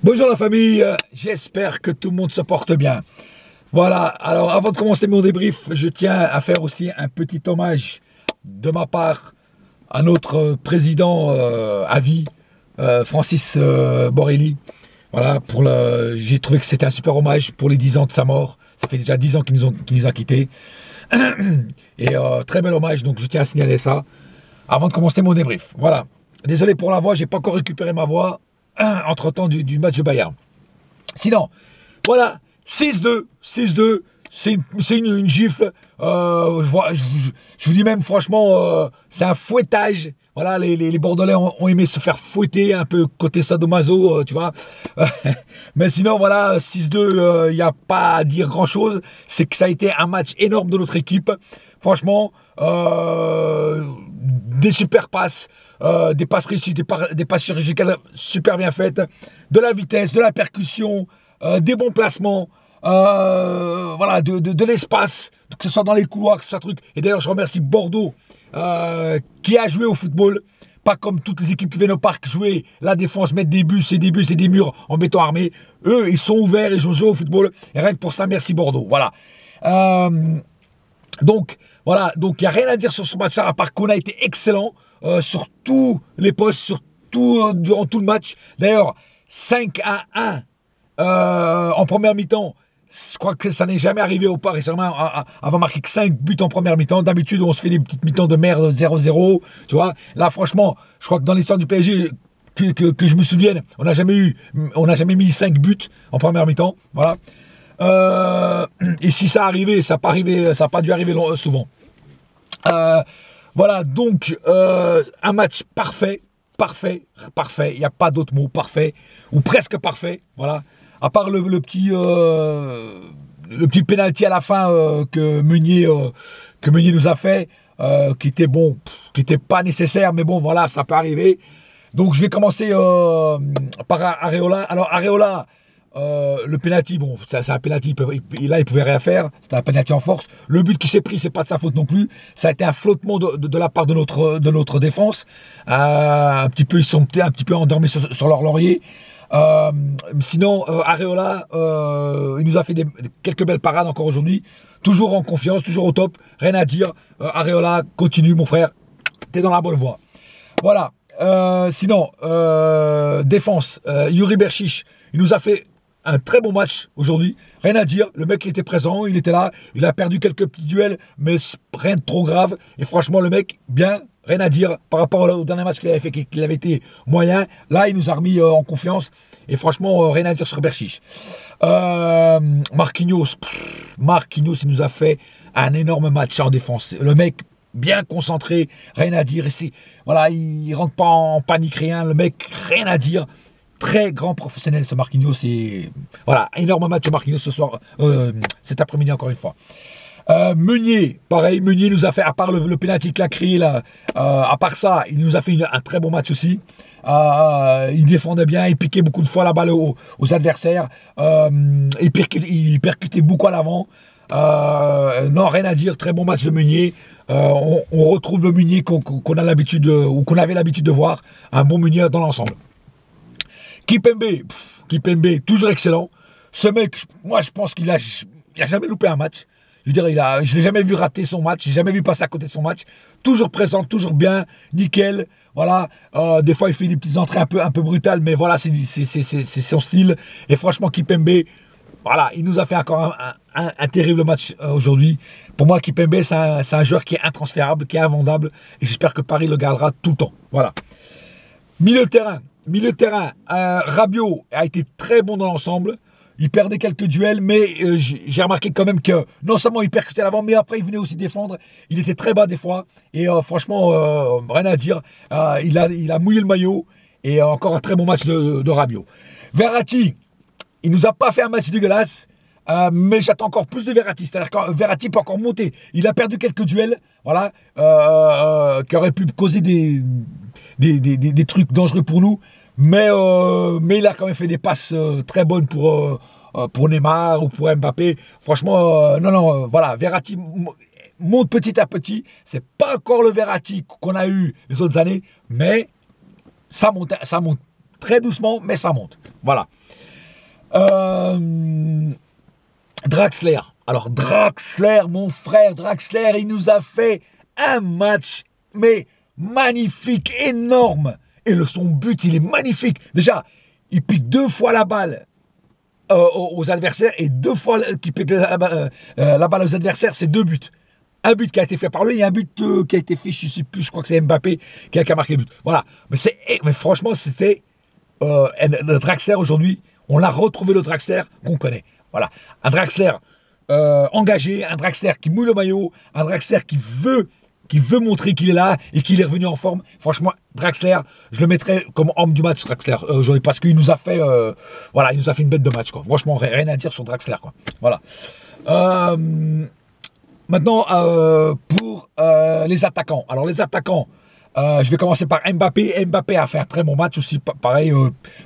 Bonjour la famille, j'espère que tout le monde se porte bien. Voilà, alors avant de commencer mon débrief, je tiens à faire aussi un petit hommage de ma part à notre président à vie, Francis Borrelli. Voilà, j'ai trouvé que c'était un super hommage pour les 10 ans de sa mort. Ça fait déjà 10 ans qu'il nous a quittés. Et très bel hommage, donc je tiens à signaler ça avant de commencer mon débrief. Voilà, désolé pour la voix, j'ai pas encore récupéré ma voix entre-temps du match de Bayern. Sinon, voilà, 6-2, c'est une gifle. Je vous dis même, franchement, c'est un fouettage. Voilà, les Bordelais ont aimé se faire fouetter, un peu côté sadomaso, tu vois. Mais sinon, voilà, 6-2, il n'y a pas à dire grand-chose. C'est que ça a été un match énorme de notre équipe. Franchement, des super passes. Des passes réussies, des passes chirurgicales super bien faites, de la vitesse, de la percussion, des bons placements, voilà, de l'espace, que ce soit dans les couloirs, que ce soit truc. Et d'ailleurs, je remercie Bordeaux qui a joué au football, pas comme toutes les équipes qui viennent au parc jouer la défense, mettre des bus et des murs en béton armé. Eux, ils sont ouverts, ils ont joué au football. Et rien que pour ça, merci Bordeaux. Voilà. Donc, voilà, donc il n'y a rien à dire sur ce match-là, à part qu'on a été excellent. Sur tous les postes, durant tout le match. D'ailleurs, 5-1 en première mi-temps. Je crois que ça n'est jamais arrivé au Paris Saint-Germain avant marquer que 5 buts en première mi-temps. D'habitude, on se fait des petites mi-temps de merde 0-0. Tu vois, là, franchement, je crois que dans l'histoire du PSG, que je me souvienne, on n'a jamais mis 5 buts en première mi-temps. Voilà. Et si ça arrivait, ça n'a pas dû arriver souvent. Voilà, donc, un match parfait, il n'y a pas d'autre mot, parfait, ou presque parfait, voilà, à part le petit pénalty à la fin que Meunier nous a fait, qui était bon, qui n'était pas nécessaire, mais bon, voilà, ça peut arriver. Donc, je vais commencer par Areola. Alors, Areola, le penalty, bon, c'est un penalty, là il pouvait rien faire, c'était un penalty en force. Le but qui s'est pris, c'est pas de sa faute non plus. Ça a été un flottement de la part de notre défense. Un petit peu, ils sont un petit peu endormis sur leur laurier. Sinon, Areola, il nous a fait quelques belles parades encore aujourd'hui. Toujours en confiance, toujours au top, rien à dire. Areola, continue mon frère, t'es dans la bonne voie. Voilà. Sinon, défense, Yuri Berchiche, il nous a fait un très bon match aujourd'hui, rien à dire, le mec il était présent, il était là, il a perdu quelques petits duels, mais rien de trop grave, et franchement le mec, bien, rien à dire, par rapport au dernier match qu'il avait fait, qu'il avait été moyen, là il nous a remis en confiance, et franchement rien à dire sur Berchiche. Marquinhos, il nous a fait un énorme match en défense, le mec bien concentré, rien à dire, voilà, il rentre pas en panique, rien, le mec, rien à dire. Très grand professionnel ce Marquinhos, et voilà, énorme match de Marquinhos ce soir, cet après-midi encore une fois. Meunier, pareil, Meunier nous a fait, à part le pénalty qu'il a créé là, à part ça, il nous a fait un très bon match aussi. Il défendait bien, il piquait beaucoup de fois la balle aux adversaires, il percutait beaucoup à l'avant. Non, rien à dire, très bon match de Meunier. On retrouve le Meunier qu'on a l'habitude ou qu'on avait l'habitude de voir, un bon Meunier dans l'ensemble. Kimpembe, toujours excellent. Ce mec, moi je pense qu'il a jamais loupé un match. Je veux dire, je l'ai jamais vu rater son match, j'ai jamais vu passer à côté de son match. Toujours présent, toujours bien, nickel. Voilà. Des fois il fait des petites entrées un peu brutales, mais voilà, c'est son style. Et franchement, Kimpembe, voilà, il nous a fait encore un terrible match aujourd'hui. Pour moi, Kimpembe, c'est un joueur qui est intransférable, qui est invendable, et j'espère que Paris le gardera tout le temps. Voilà. Milieu de terrain, Rabiot a été très bon dans l'ensemble. Il perdait quelques duels, mais j'ai remarqué quand même que non seulement il percutait à l'avant, mais après il venait aussi défendre. Il était très bas des fois. Et franchement, rien à dire. Il a mouillé le maillot. Et encore un très bon match de Rabiot. Verratti, il nous a pas fait un match dégueulasse. Mais j'attends encore plus de Verratti. C'est-à-dire que Verratti peut encore monter. Il a perdu quelques duels, voilà, qui auraient pu causer des trucs dangereux pour nous. Mais il a quand même fait des passes très bonnes pour Neymar ou pour Mbappé. Franchement, voilà, Verratti monte petit à petit. C'est pas encore le Verratti qu'on a eu les autres années, mais ça monte très doucement, mais ça monte. Voilà. Draxler. Alors, Draxler, mon frère, Draxler, il nous a fait un match, mais magnifique, énorme. Et son but, il est magnifique. Déjà, il pique 2 fois la balle aux adversaires et 2 fois qu'il pique la balle aux adversaires, c'est 2 buts. Un but qui a été fait par lui et un but qui a été fait, je ne sais plus, je crois que c'est Mbappé qui a marqué le but. Voilà. Mais franchement, c'était le Draxler aujourd'hui. On l'a retrouvé, le Draxler qu'on connaît. Voilà. Un Draxler engagé, un Draxler qui mouille le maillot, un Draxler qui veut montrer qu'il est là et qu'il est revenu en forme. Franchement, Draxler, je le mettrais comme homme du match, Draxler, aujourd'hui, parce qu'il nous a fait, voilà, il nous a fait une bête de match, quoi. Franchement, rien à dire sur Draxler, quoi. Voilà. Maintenant, pour les attaquants. Alors, les attaquants, je vais commencer par Mbappé. Mbappé a fait un très bon match aussi, pareil,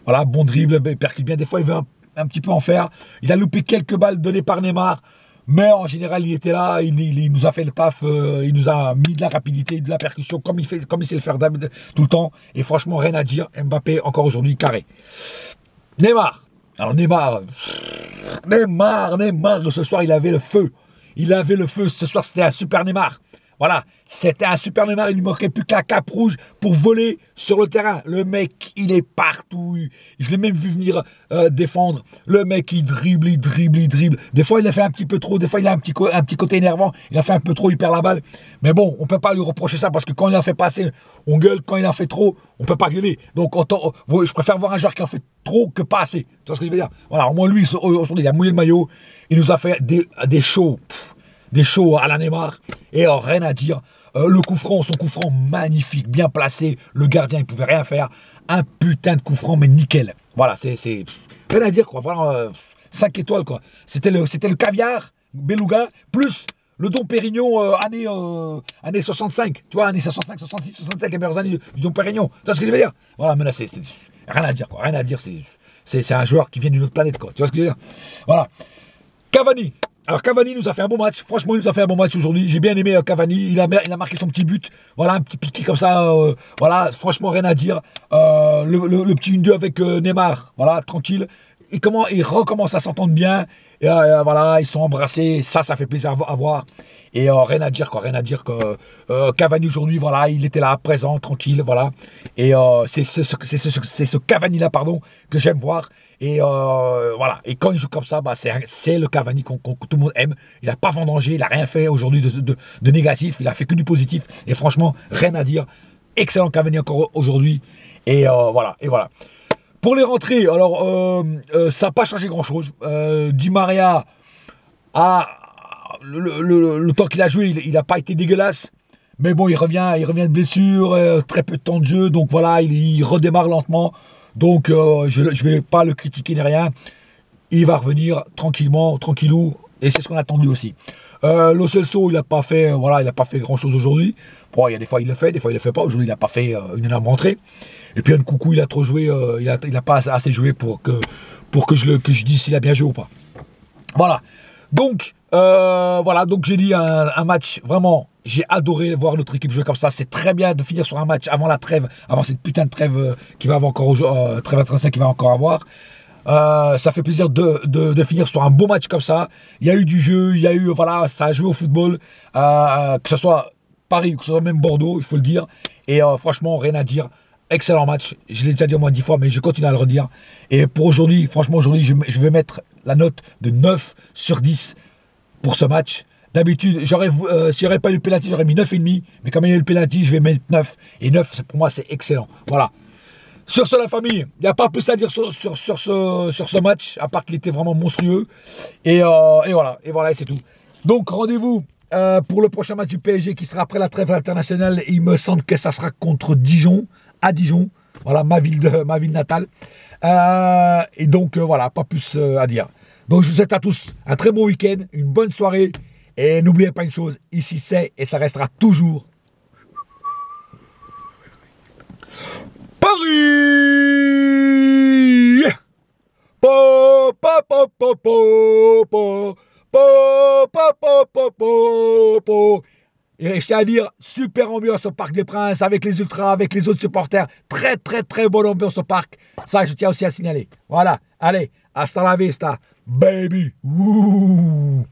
voilà, bon dribble, percute bien. Des fois, il veut un petit peu en faire. Il a loupé quelques balles données par Neymar. Mais en général, il était là, il nous a fait le taf, il nous a mis de la rapidité, de la percussion, comme il sait le faire tout le temps. Et franchement, rien à dire. Mbappé, encore aujourd'hui, carré. Neymar. Alors Neymar, ce soir, il avait le feu. Il avait le feu. Ce soir, c'était un super Neymar. Voilà, c'était un super Neymar, il lui manquait plus que la cape rouge pour voler sur le terrain. Le mec, il est partout. Je l'ai même vu venir défendre. Le mec, il dribble. Des fois, il a fait un petit peu trop. Des fois, il a un petit côté énervant. Il a fait un peu trop, il perd la balle. Mais bon, on ne peut pas lui reprocher ça parce que quand il en fait passer, on gueule. Quand il en fait trop, on ne peut pas gueuler. Donc, je préfère voir un joueur qui en fait trop que pas assez. Tu vois ce que je veux dire? Voilà, au moins lui, aujourd'hui, il a mouillé le maillot. Il nous a fait des shows. Des shows à la Neymar, et rien à dire. Le coup franc, son coup franc magnifique, bien placé. Le gardien, il pouvait rien faire. Un putain de coup franc, mais nickel. Voilà, c'est rien à dire, quoi. Voilà, 5 étoiles, quoi. C'était le caviar, beluga, plus le Dom Pérignon années 65. Tu vois, années 65, 66, 65, les meilleures années du Dom Pérignon. Tu vois ce que je veux dire? Voilà, mais là, c'est rien à dire, quoi. Rien à dire, c'est un joueur qui vient d'une autre planète, quoi. Tu vois ce que je veux dire? Voilà. Cavani. Alors Cavani nous a fait un bon match, franchement il nous a fait un bon match aujourd'hui, j'ai bien aimé Cavani, il a marqué son petit but, voilà un petit piqué comme ça, voilà franchement rien à dire, le petit 1-2 avec Neymar, voilà tranquille, il recommence à s'entendre bien, et voilà ils sont embrassés, ça fait plaisir à voir, et rien à dire que Cavani aujourd'hui, voilà il était là présent, tranquille, voilà, et c'est ce Cavani là pardon que j'aime voir. Et voilà. Et quand il joue comme ça, bah, c'est le Cavani que tout le monde aime. Il n'a pas vendangé, il n'a rien fait aujourd'hui de négatif. Il a fait que du positif. Et franchement, rien à dire. Excellent Cavani encore aujourd'hui. Et voilà. Pour les rentrées, alors ça n'a pas changé grand-chose. Di Maria le temps qu'il a joué, il n'a pas été dégueulasse. Mais bon, il revient de blessure, très peu de temps de jeu. Donc voilà, il redémarre lentement. Donc, je ne vais pas le critiquer ni rien. Il va revenir tranquillou. Et c'est ce qu'on attend de lui aussi. Lo Celso, il n'a pas fait, grand-chose aujourd'hui. Bon, il y a des fois, il le fait, des fois, il ne le fait pas. Aujourd'hui, il n'a pas fait une énorme rentrée. Et puis, Nkoukou, il a trop joué. Il n'a pas assez joué pour que je dise s'il a bien joué ou pas. Voilà. Donc, donc j'ai dit un match vraiment. J'ai adoré voir notre équipe jouer comme ça. C'est très bien de finir sur un match avant la trêve, avant cette putain de trêve qui va avoir encore trêve à 35 qui va encore avoir. Ça fait plaisir de finir sur un beau match comme ça. Il y a eu du jeu, voilà, ça a joué au football, que ce soit Paris ou que ce soit même Bordeaux, il faut le dire. Et franchement, rien à dire. Excellent match. Je l'ai déjà dit au moins 10 fois, mais je continue à le redire. Et pour aujourd'hui, franchement, je vais mettre la note de 9 sur 10 pour ce match. D'habitude, s'il n'y aurait pas eu le penalty, j'aurais mis 9,5. Mais comme il y a eu le penalty, je vais mettre 9. Et 9, pour moi, c'est excellent. Voilà. Sur ce, la famille, il n'y a pas plus à dire sur ce match, à part qu'il était vraiment monstrueux. Et voilà, c'est tout. Donc, rendez-vous pour le prochain match du PSG qui sera après la trêve internationale. Il me semble que ça sera contre Dijon, à Dijon. Voilà, ma ville natale. Et donc, voilà, pas plus à dire. Donc, je vous souhaite à tous un très bon week-end, une bonne soirée. Et n'oubliez pas une chose, ici c'est et ça restera toujours Paris. Po, po, po, po, po, po, po, po, po, po, po. Et je tiens à dire, super ambiance au Parc des Princes, avec les ultras, avec les autres supporters. Très, très, très bonne ambiance au parc. Ça, je tiens aussi à signaler. Voilà, allez, hasta la vista, baby. Ouh.